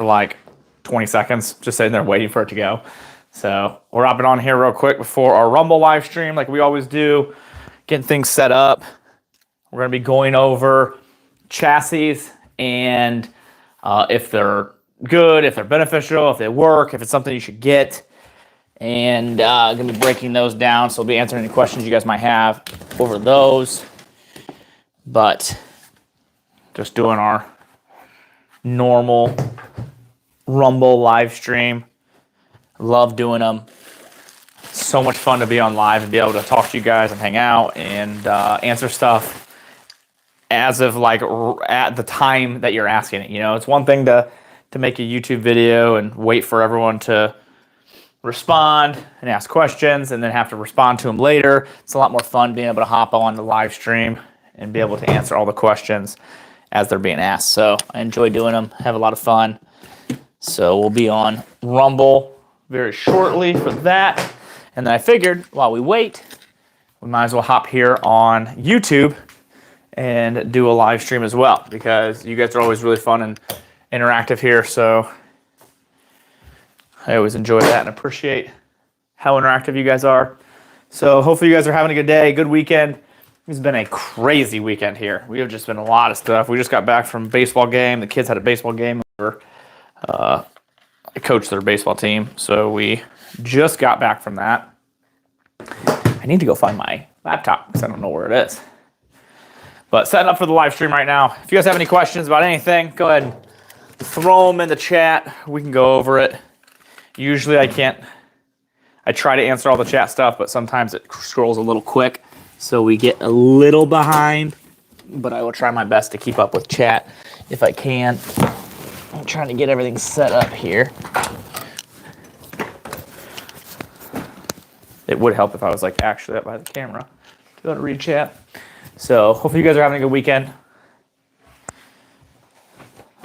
for like 20 seconds, just sitting there waiting for it to go. So we're hopping on here real quick before our Rumble live stream, like we always do, getting things set up. We're going to be going over chassis and if they're good, if they're beneficial, if they work, if it's something you should get. And going to be breaking those down, so we'll be answering any questions you guys might have over those. But just doing our normal Rumble live stream. Love doing them. So much fun to be on live and be able to talk to you guys and hang out and answer stuff as of like at the time that you're asking it. You know, it's one thing to make a YouTube video and wait for everyone to respond and ask questions and then have to respond to them later. It's a lot more fun being able to hop on the live stream and be able to answer all the questions as they're being asked. So I enjoy doing them, have a lot of fun. So we'll be on Rumble very shortly for that. And then I figured while we wait, we might as well hop here on YouTube and do a live stream as well, because you guys are always really fun and interactive here. So I always enjoy that and appreciate how interactive you guys are. So hopefully you guys are having a good day, good weekend. It's been a crazy weekend here. We have just been a lot of stuff. We just got back from a baseball game. The kids had a baseball game. I coached their baseball team, so we just got back from that. I need to go find my laptop because I don't know where it is. But setting up for the live stream right now. If you guys have any questions about anything, go ahead and throw them in the chat. We can go over it. Usually I try to answer all the chat stuff, but sometimes it scrolls a little quick, so we get a little behind. But I will try my best to keep up with chat if I can. I'm trying to get everything set up here. It would help if I was like actually up by the camera to be able to read chat. So hopefully you guys are having a good weekend.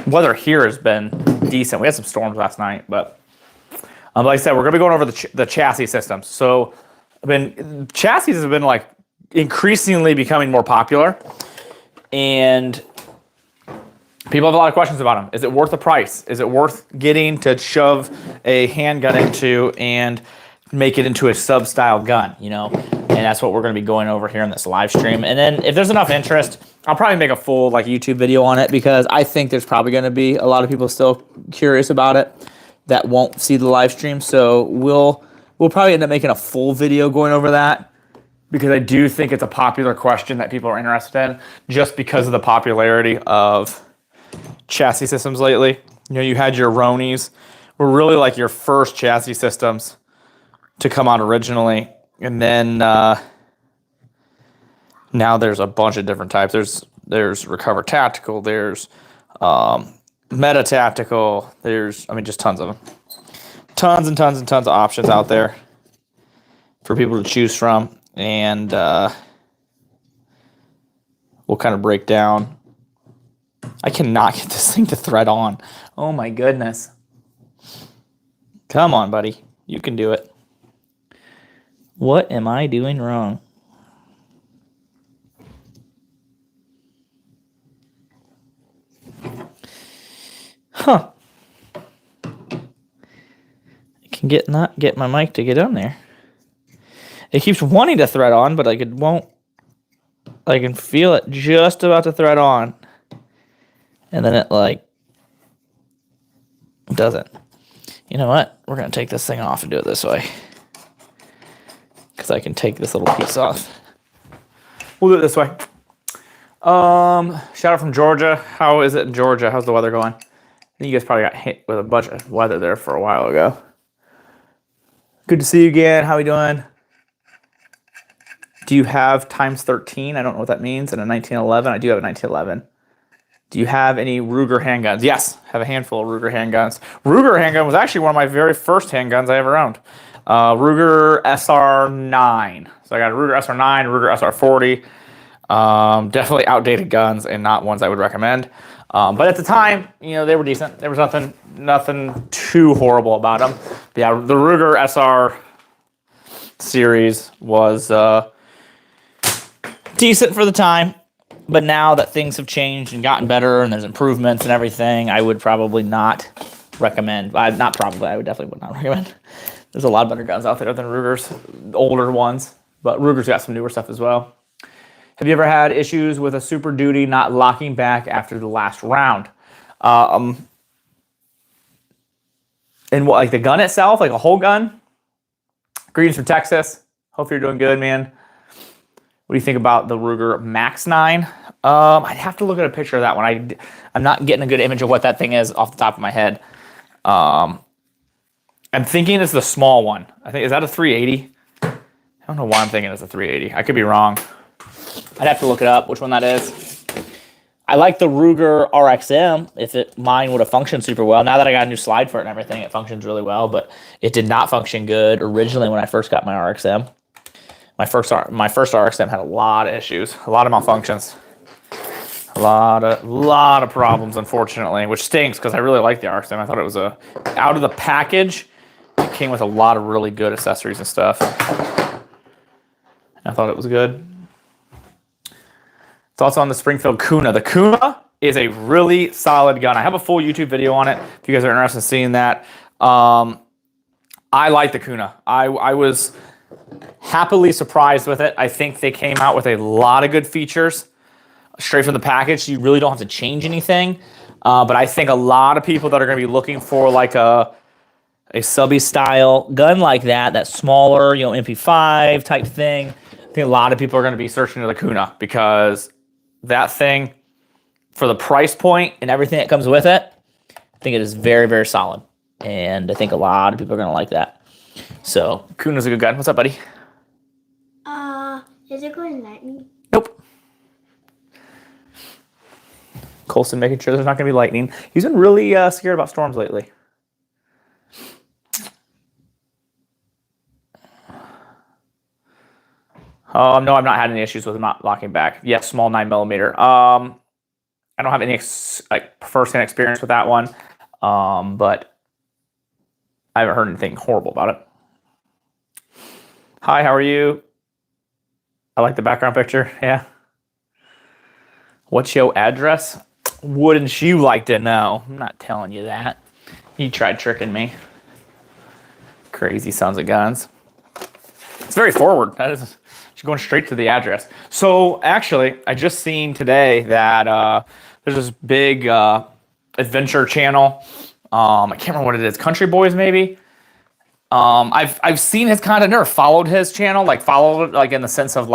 Weather here has been decent. We had some storms last night, but like I said, we're going to be going over the chassis systems. So chassis have been like increasingly becoming more popular, and people have a lot of questions about them. Is it worth the price? Is it worth getting to shove a handgun into and make it into a sub-style gun, you know? And that's what we're going to be going over here in this live stream. And then if there's enough interest, I'll probably make a full like YouTube video on it, because I think there's probably going to be a lot of people still curious about it that won't see the live stream. So we'll probably end up making a full video going over that, because I do think it's a popular question that people are interested in, just because of the popularity of chassis systems lately. You know, you had your Ronis, were really like your first chassis systems to come out originally, and then now there's a bunch of different types. There's Recover Tactical, there's Meta Tactical, there's just tons of them, tons and tons and tons of options out there for people to choose from, and we'll kind of break down. I cannot get this thing to thread on. Oh my goodness. Come on, buddy. You can do it. What am I doing wrong? Huh. I can not get my mic to get on there. It keeps wanting to thread on, but it won't. I can feel it just about to thread on. And then it doesn't. You know what? We're going to take this thing off and do it this way, because I can take this little piece off. We'll do it this way. Shout out from Georgia. How is it in Georgia? How's the weather going? I think you guys probably got hit with a bunch of weather there for a while ago. Good to see you again. How are you doing? Do you have times 13? I don't know what that means. And a 1911? I do have a 1911. Do you have any Ruger handguns? Yes, I have a handful of Ruger handguns. Ruger handgun was actually one of my very first handguns I ever owned. Ruger SR9. So I got a Ruger SR9, Ruger SR40. Definitely outdated guns and not ones I would recommend. But at the time, they were decent. There was nothing too horrible about them. But yeah, the Ruger SR series was decent for the time. But now that things have changed and gotten better and there's improvements and everything, I would probably not recommend. Not probably. I would definitely would not recommend. There's a lot better guns out there than Ruger's, older ones. But Ruger's got some newer stuff as well. Have you ever had issues with a Super Duty not locking back after the last round? And what, like the gun itself, like a whole gun? Greetings from Texas. Hope you're doing good, man. What do you think about the Ruger Max 9? I'd have to look at a picture of that one. I'm not getting a good image of what that thing is off the top of my head. I'm thinking it's the small one. I think, is that a 380? I don't know why I'm thinking it's a 380. I could be wrong. I'd have to look it up, which one that is. I like the Ruger RXM. If mine would have functioned super well. Now that I got a new slide for it and everything, it functions really well, but it did not function good originally when I first got my RXM. My first RXM had a lot of issues, a lot of malfunctions, a lot of problems, unfortunately, which stinks because I really like the RXM. I thought it was out of the package, it came with a lot of really good accessories and stuff. I thought it was good. Thoughts on the Springfield Kuna? The Kuna is a really solid gun. I have a full YouTube video on it if you guys are interested in seeing that. I like the Kuna. I was happily surprised with it. I think they came out with a lot of good features straight from the package. You really don't have to change anything. But I think a lot of people that are going to be looking for like a subby style gun like that smaller, MP5 type thing, I think a lot of people are going to be searching to the Kuna because that thing, for the price point and everything that comes with it, I think it is very, very solid. And I think a lot of people are going to like that. So, Kuna's a good gun. What's up, buddy? Is it going lightning? Nope. Colson making sure there's not going to be lightning. He's been really scared about storms lately. No, I've not had any issues with him not locking back. Yes, small 9mm. I don't have any first-hand experience with that one, but I haven't heard anything horrible about it. Hi, how are you? I like the background picture. Yeah. What's your address? Wouldn't you like to know? I'm not telling you that. You tried tricking me. Crazy sons of guns. It's very forward. That is. She's going straight to the address. So actually, I just seen today that there's this big adventure channel. I can't remember what it is. Country Boys, maybe. I've seen his content. Never followed his channel. Followed it in the sense of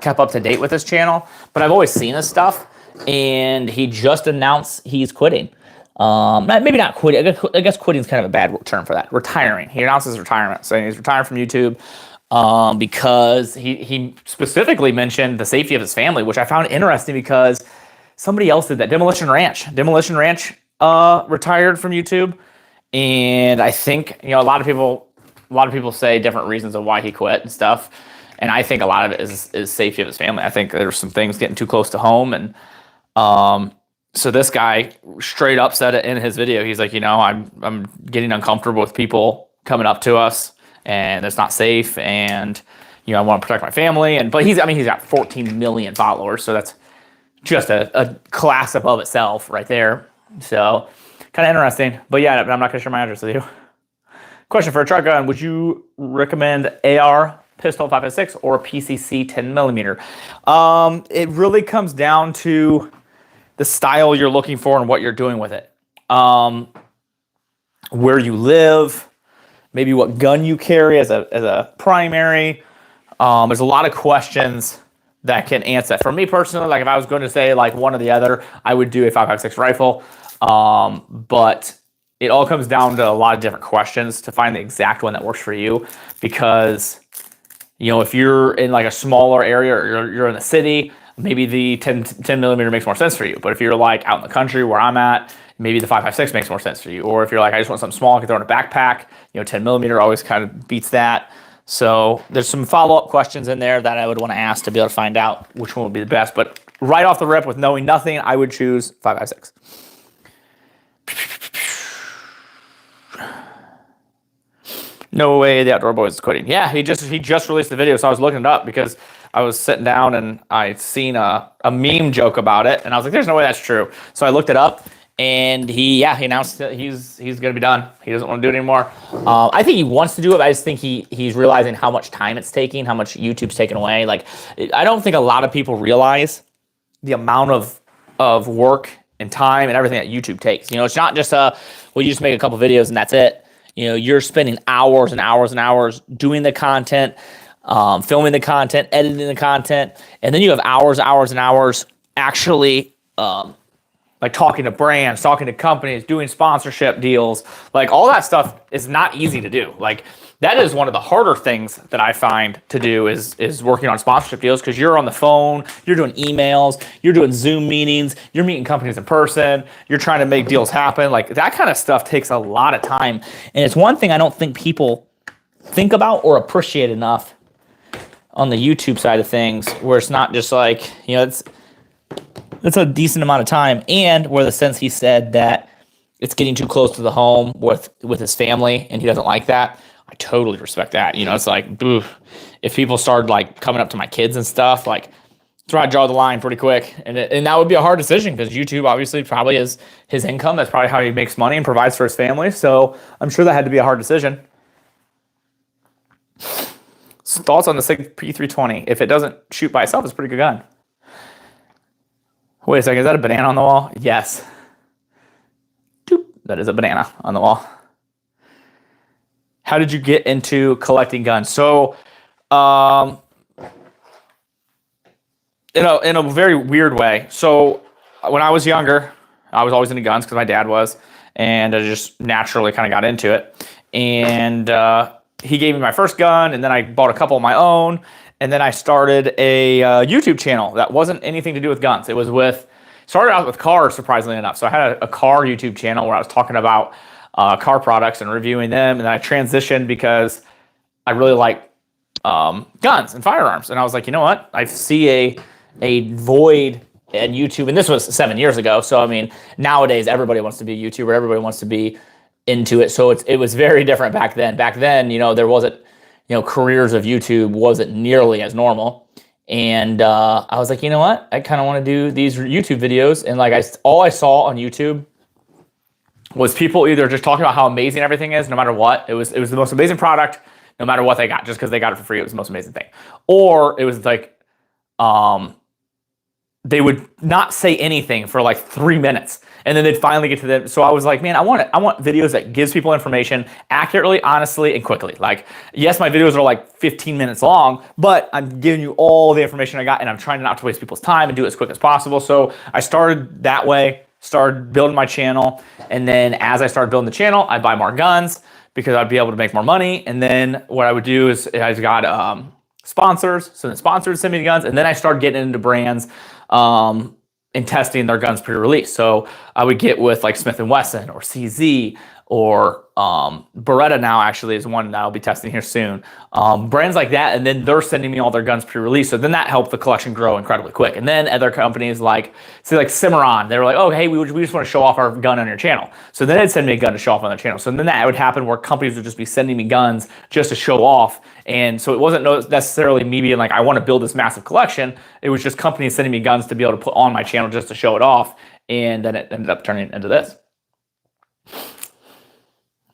kept up to date with his channel. But I've always seen his stuff. And he just announced he's quitting. Maybe not quitting. I guess quitting is kind of a bad term for that. Retiring. He announces retirement. So he's retiring from YouTube. Because he specifically mentioned the safety of his family, which I found interesting because somebody else did that. Demolition Ranch retired from YouTube, and I think a lot of people say different reasons of why he quit and stuff, and I think a lot of it is safety of his family. I think there's some things getting too close to home, and so this guy straight up said it in his video. He's like, I'm getting uncomfortable with people coming up to us. And it's not safe, and I want to protect my family. But he's got 14 million followers, so that's just a class above itself right there. So kind of interesting. But yeah, I'm not gonna share my address with you. Question for a truck gun: would you recommend AR pistol 5.56 or PCC 10mm? It really comes down to the style you're looking for and what you're doing with it. Where you live. Maybe what gun you carry as a primary. There's a lot of questions that can answer that. For me personally, if I was going to say one or the other, I would do a 5.56 rifle. But it all comes down to a lot of different questions to find the exact one that works for you. Because if you're in a smaller area or you're in the city, maybe the 10mm makes more sense for you. But if you're out in the country where I'm at, maybe the 5.56 makes more sense for you. Or if you're I just want something small, I can throw in a backpack. 10mm always kind of beats that. So there's some follow-up questions in there that I would want to ask to be able to find out which one would be the best. But right off the rip, with knowing nothing, I would choose 5.56. No way the Outdoor Boys is quitting. Yeah, he just released the video, so I was looking it up because I was sitting down and I seen a meme joke about it, and I was like, there's no way that's true. So I looked it up, And he announced that he's going to be done. He doesn't want to do it anymore. I think he wants to do it, but I just think he's realizing how much time it's taking, how much YouTube's taken away. Like, I don't think a lot of people realize the amount of work and time and everything that YouTube takes. You know, it's not just well, you just make a couple videos and that's it. You know, you're spending hours and hours and hours doing the content, filming the content, editing the content, and then you have hours and hours actually like talking to brands, talking to companies, doing sponsorship deals. Like, all that stuff is not easy to do. Like, that is one of the harder things that I find to do is working on sponsorship deals, because you're on the phone, you're doing emails, you're doing Zoom meetings, you're meeting companies in person, you're trying to make deals happen. Like, that kind of stuff takes a lot of time. And it's one thing I don't think people think about or appreciate enough on the YouTube side of things, where it's not just like, you know, it's a decent amount of time, and where the sense he said that it's getting too close to the home with his family, and he doesn't like that. I totally respect that. You know, it's like, oof, if people started like coming up to my kids and stuff, like, that's where I draw the line pretty quick. And that would be a hard decision, because YouTube obviously probably is his income. That's probably how he makes money and provides for his family. So I'm sure that had to be a hard decision. So thoughts on the SIG P320? If it doesn't shoot by itself, it's a pretty good gun. Wait a second, is that a banana on the wall? Yes. Doop, that is a banana on the wall. How did you get into collecting guns? So, in a very weird way. So, when I was younger, I was always into guns because my dad was, and I just naturally kind of got into it. And he gave me my first gun, and then I bought a couple of my own. And then I started a YouTube channel that wasn't anything to do with guns. It was started out with cars, surprisingly enough. So I had a car YouTube channel where I was talking about car products and reviewing them. And then I transitioned because I really like guns and firearms. And I was like, you know what? I see a void in YouTube. And this was 7 years ago. So, I mean, nowadays everybody wants to be a YouTuber. Everybody wants to be into it. So it was very different back then. Back then, you know, there wasn't, you know, careers of YouTube wasn't nearly as normal. And I was like, you know what? I kind of want to do these YouTube videos. And like, all I saw on YouTube was people either just talking about how amazing everything is, no matter what. It was the most amazing product, no matter what they got, just because they got it for free. It was the most amazing thing. Or it was like, they would not say anything for like 3 minutes, and then they'd finally get to them. So I was like, man, I want videos that gives people information accurately, honestly, and quickly. Like, yes, my videos are like 15 minutes long, but I'm giving you all the information I got, and I'm trying not to waste people's time and do it as quick as possible. So I started that way, started building my channel, and then as I started building the channel, I'd buy more guns because I'd be able to make more money. And then what I would do is I got sponsors. So then sponsors send me the guns, and then I started getting into brands and testing their guns pre-release. So I would get with like Smith & Wesson or CZ or Beretta now actually is one that I'll be testing here soon. Brands like that, and then they're sending me all their guns pre-release. So then that helped the collection grow incredibly quick. And then other companies like, say like Cimarron, they were like, oh, hey, we just want to show off our gun on your channel. So then they'd send me a gun to show off on their channel. So then that would happen where companies would just be sending me guns just to show off. And so it wasn't necessarily me being like, I want to build this massive collection. It was just companies sending me guns to be able to put on my channel just to show it off. And then it ended up turning into this.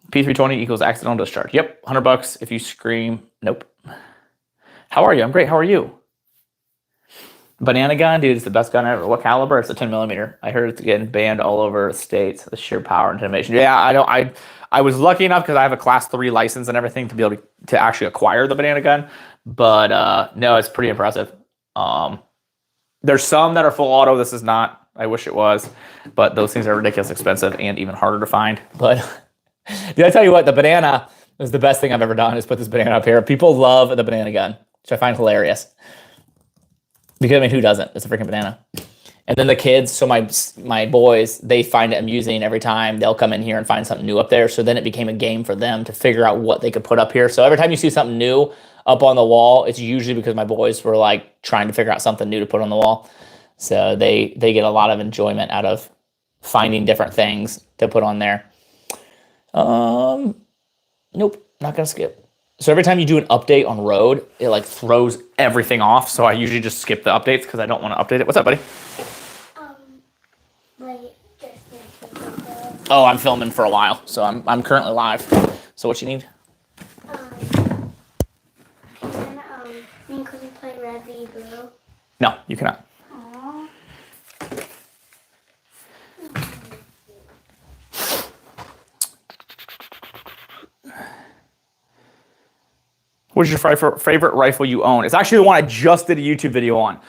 P320 equals accidental discharge. Yep, $100 if you scream. Nope. How are you? I'm great. How are you? Banana gun, dude, it's the best gun ever. What caliber? It's a 10 millimeter. I heard it's getting banned all over the states. The sheer power and intimidation. Yeah, I was lucky enough because I have a class 3 license and everything to be able to actually acquire the banana gun. But no, it's pretty impressive. There's some that are full auto. This is not. I wish it was, but those things are ridiculously expensive and even harder to find. But did I tell you what? The banana is the best thing I've ever done, is put this banana up here. People love the banana gun, which I find hilarious. Because, I mean, who doesn't? It's a freaking banana. And then the kids, so my boys, they find it amusing every time. They'll come in here and find something new up there. So then it became a game for them to figure out what they could put up here. So every time you see something new up on the wall, it's usually because my boys were like trying to figure out something new to put on the wall. So they get a lot of enjoyment out of finding different things to put on there. Nope, not gonna skip. So every time you do an update on road, it like throws everything off. So I usually just skip the updates because I don't want to update it. What's up, buddy? Wait, Oh, I'm filming for a while, so I'm currently live. So what you need? Can we play Red v Blue? No, you cannot. Aww. What is your favorite rifle you own? It's actually the one I just did a YouTube video on.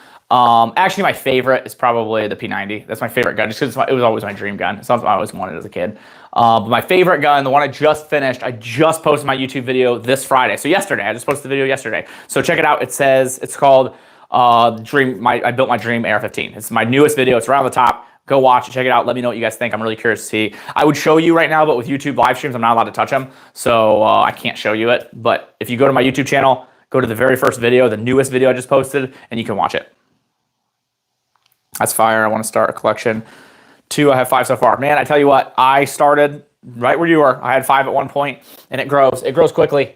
Actually, my favorite is probably the P90. That's my favorite gun, just because it was always my dream gun. It's something I always wanted as a kid. But my favorite gun, the one I just finished, I just posted my YouTube video this Friday. So yesterday, I just posted the video yesterday. So check it out. It's called I built my dream AR-15. It's my newest video. It's right on the top. Go watch it, check it out. Let me know what you guys think. I'm really curious to see. I would show you right now, but with YouTube live streams, I'm not allowed to touch them. So I can't show you it. But if you go to my YouTube channel, go to the very first video, the newest video I just posted, and you can watch it. That's fire. I want to start a collection. 2, I have 5 so far. Man, I tell you what, I started right where you were. I had 5 at one point, and it grows. It grows quickly.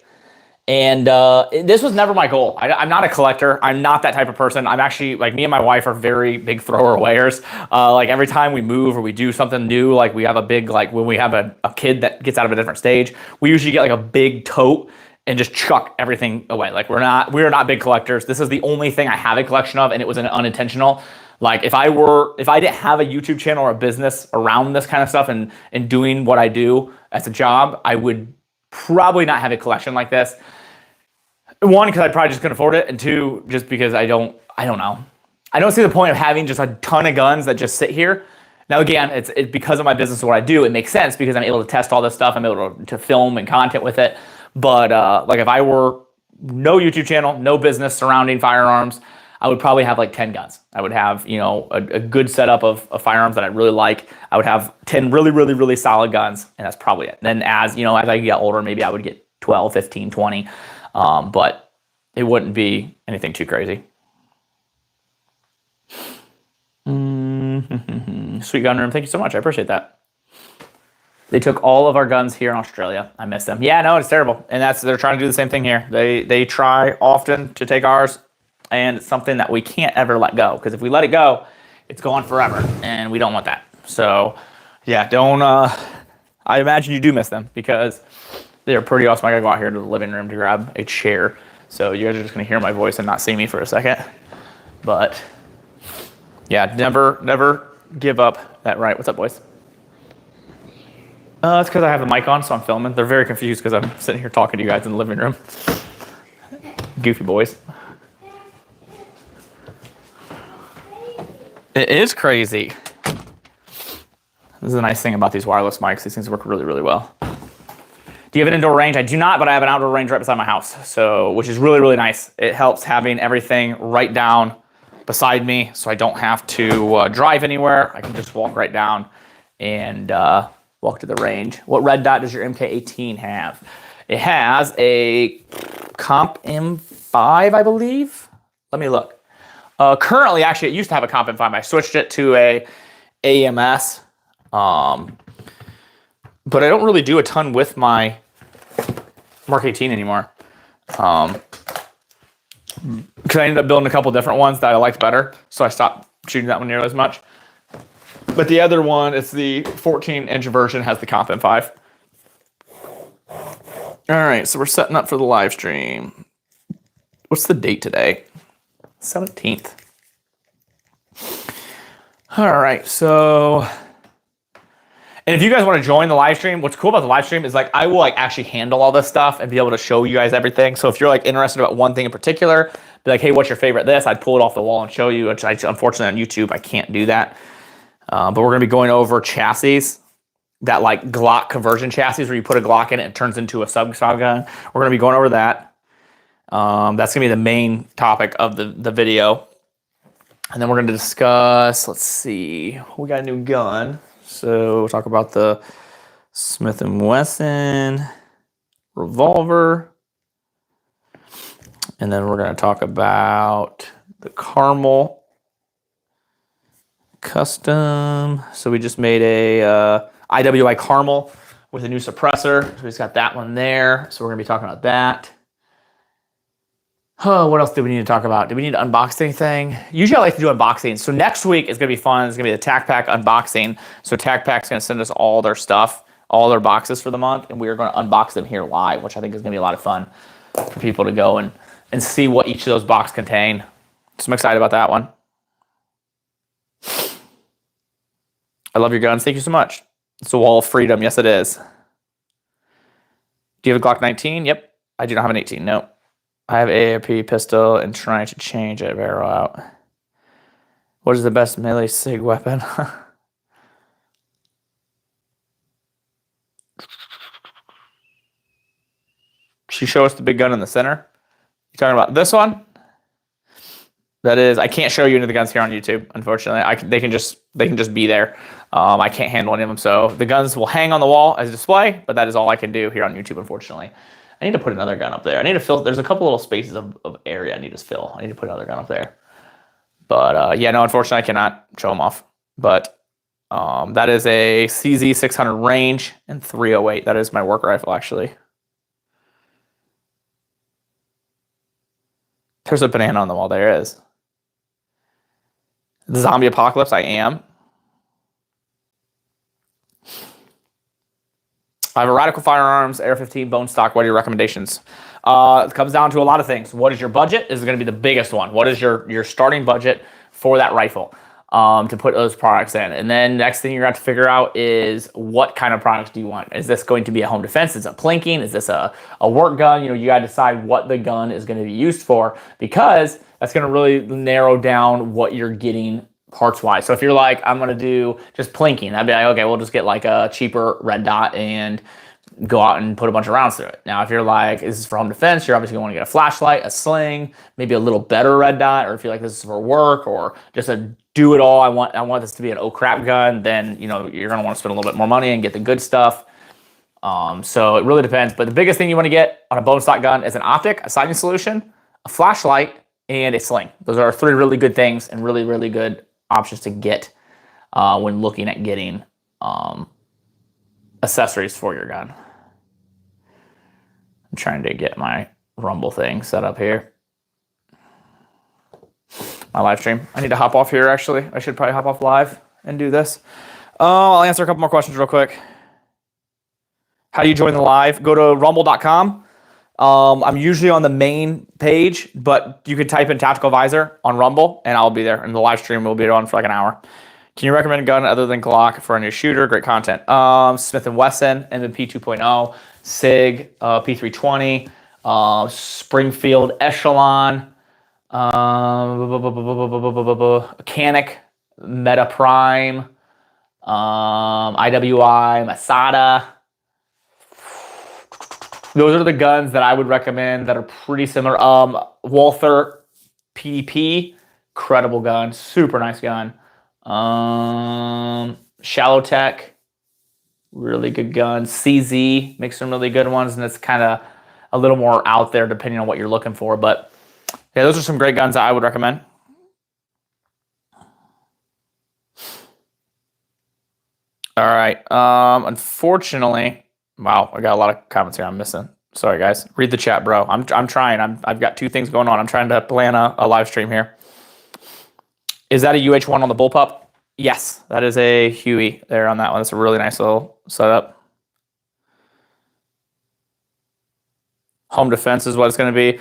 And this was never my goal. I'm not a collector. I'm not that type of person. I'm actually, like, me and my wife are very big thrower awayers. Like, every time we move or we do something new, like we have a big, like when we have a kid that gets out of a different stage, we usually get like a big tote and just chuck everything away. Like, we are not big collectors. This is the only thing I have a collection of, and it was an unintentional. Like, if I didn't have a YouTube channel or a business around this kind of stuff and doing what I do as a job, I would probably not have a collection like this. 1, because I probably just couldn't afford it, and 2, just because I don't know. I don't see the point of having just a ton of guns that just sit here. Now, again, it's because of my business and what I do, it makes sense because I'm able to test all this stuff. I'm able to film and content with it. But like, if I were no YouTube channel, no business surrounding firearms, I would probably have like 10 guns. I would have, you know, a good setup of firearms that I really like. I would have 10 really, really, really solid guns, and that's probably it. Then as, you know, as I get older, maybe I would get 12, 15, 20. But it wouldn't be anything too crazy. Sweet gun room. Thank you so much. I appreciate that. They took all of our guns here in Australia. I miss them. Yeah, no, it's terrible. And they're trying to do the same thing here. They try often to take ours, and it's something that we can't ever let go, because if we let it go, it's gone forever, and we don't want that. So yeah, I imagine you do miss them, because they're pretty awesome. I gotta go out here to the living room to grab a chair. So you guys are just gonna hear my voice and not see me for a second. But yeah, never give up that right. What's up, boys? It's because I have the mic on, so I'm filming. They're very confused because I'm sitting here talking to you guys in the living room. Goofy boys. It is crazy. This is the nice thing about these wireless mics. These things work really, really well. Do you have an indoor range? I do not, but I have an outdoor range right beside my house, so which is really, really nice. It helps having everything right down beside me, so I don't have to drive anywhere. I can just walk right down and walk to the range. What red dot does your MK18 have? It has a Comp M5, I believe. Let me look. Currently, actually, it used to have a Comp M5. I switched it to a AMS. But I don't really do a ton with my Mark 18 anymore. Because I ended up building a couple different ones that I liked better, so I stopped shooting that one nearly as much. But the other one, it's the 14-inch version, has the Comp M5. All right, so we're setting up for the live stream. What's the date today? 17th. All right, so... And if you guys want to join the live stream, what's cool about the live stream is, like, I will, like, actually handle all this stuff and be able to show you guys everything. So if you're, like, interested about one thing in particular, be like, hey, what's your favorite this? I'd pull it off the wall and show you, which unfortunately on YouTube, I can't do that. But we're going to be going over chassis, that, like, Glock conversion chassis where you put a Glock in it and it turns into a sub-gun. We're going to be going over that. That's going to be the main topic of the video. And then we're going to discuss, let's see, we got a new gun. So we'll talk about the Smith & Wesson revolver. And then we're going to talk about the Carmel custom. So we just made a IWI Carmel with a new suppressor. So we've got that one there. So we're going to be talking about that. Oh, what else do we need to talk about? Do we need to unbox anything? Usually I like to do unboxings. So next week is going to be fun. It's going to be the Tac Pack unboxing. So Tac Pack's going to send us all their stuff, all their boxes for the month, and we are going to unbox them here live, which I think is going to be a lot of fun for people to go and see what each of those boxes contain. So I'm excited about that one. I love your guns. Thank you so much. It's a wall of freedom. Yes, it is. Do you have a Glock 19? Yep. I do not have an 18. No. I have AAP pistol and trying to change it barrel out. What is the best melee SIG weapon? She show us the big gun in the center. You talking about this one? That is, I can't show you any of the guns here on YouTube, unfortunately. They can just be there. I can't handle any of them, so the guns will hang on the wall as a display, but that is all I can do here on YouTube, unfortunately. I need to put another gun up there. I need to fill. There's a couple little spaces of area I need to fill. I need to put another gun up there. But yeah, no, unfortunately, I cannot show them off. But that is a CZ 600 range and 308. That is my work rifle, actually. There's a banana on the wall. There is. The zombie apocalypse, I am. I have a Radical Firearms, AR-15, bone stock. What are your recommendations? It comes down to a lot of things. What is your budget? Is going to be the biggest one. What is your starting budget for that rifle to put those products in? And then next thing you're going to have to figure out is what kind of products do you want? Is this going to be a home defense? Is it plinking? Is this a work gun? You know, you got to decide what the gun is going to be used for, because that's going to really narrow down what you're getting parts wise. So if you're like, I'm going to do just plinking, I'd be like, okay, we'll just get like a cheaper red dot and go out and put a bunch of rounds through it. Now, if you're like, this is for home defense, you're obviously going to want to get a flashlight, a sling, maybe a little better red dot, or if you're like, this is for work or just a do it all, I want this to be an oh crap gun, then you know you're going to want to spend a little bit more money and get the good stuff. So it really depends. But the biggest thing you want to get on a bone stock gun is an optic, a sighting solution, a flashlight, and a sling. Those are 3 really good things and really, really good options to get when looking at getting accessories for your gun. I'm trying to get my Rumble thing set up here. My live stream. I need to hop off here, actually. I should probably hop off live and do this. I'll answer a couple more questions real quick. How do you join the live? Go to rumble.com. I'm usually on the main page, but you can type in Tactical Advisor on Rumble, and I'll be there. And the live stream will be on for like an hour. Can you recommend a gun other than Glock for a new shooter? Great content. Smith & Wesson, M&P 2.0, SIG, P320, Springfield Echelon, Mechanic, Meta Prime, IWI, Masada. Those are the guns that I would recommend that are pretty similar. Walther PDP, incredible gun, super nice gun. Shallow Tech, really good gun. CZ makes some really good ones, and it's kind of a little more out there depending on what you're looking for. But yeah, those are some great guns that I would recommend. All right. Unfortunately, wow, I got a lot of comments here I'm missing. Sorry, guys. Read the chat, bro. I'm trying. I've got 2 things going on. I'm trying to plan a live stream here. Is that a UH1 on the bullpup? Yes, that is a Huey there on that one. That's a really nice little setup. Home defense is what it's going to be.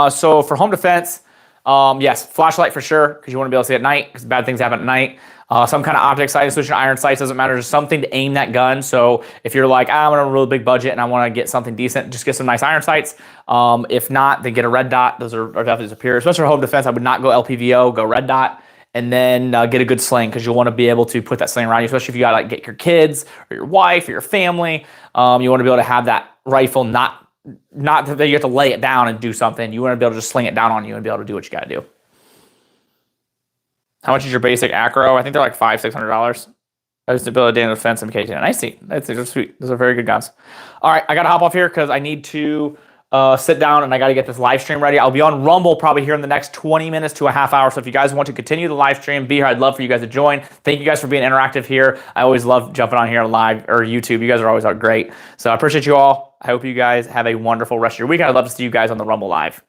So for home defense, yes, flashlight for sure, because you want to be able to see at night, because bad things happen at night. Some kind of optic sight solution, iron sights, doesn't matter. Just something to aim that gun. So if you're like, I'm on a really big budget and I want to get something decent, just get some nice iron sights. If not, then get a red dot. Those are definitely superior. Especially for home defense, I would not go LPVO, go red dot. And then get a good sling, because you'll want to be able to put that sling around you, especially if you got to like get your kids or your wife or your family. You want to be able to have that rifle not that you have to lay it down and do something. You want to be able to just sling it down on you and be able to do what you got to do. How much is your basic acro? I think they're like $500-$600. I used to build a damn defense in K10. I see. Those are sweet. Those are very good guns. All right, I got to hop off here because I need to sit down and I got to get this live stream ready. I'll be on Rumble probably here in the next 20 minutes to a half hour. So if you guys want to continue the live stream, be here. I'd love for you guys to join. Thank you guys for being interactive here. I always love jumping on here live or YouTube. You guys are always great. So I appreciate you all. I hope you guys have a wonderful rest of your week. I'd love to see you guys on the Rumble live.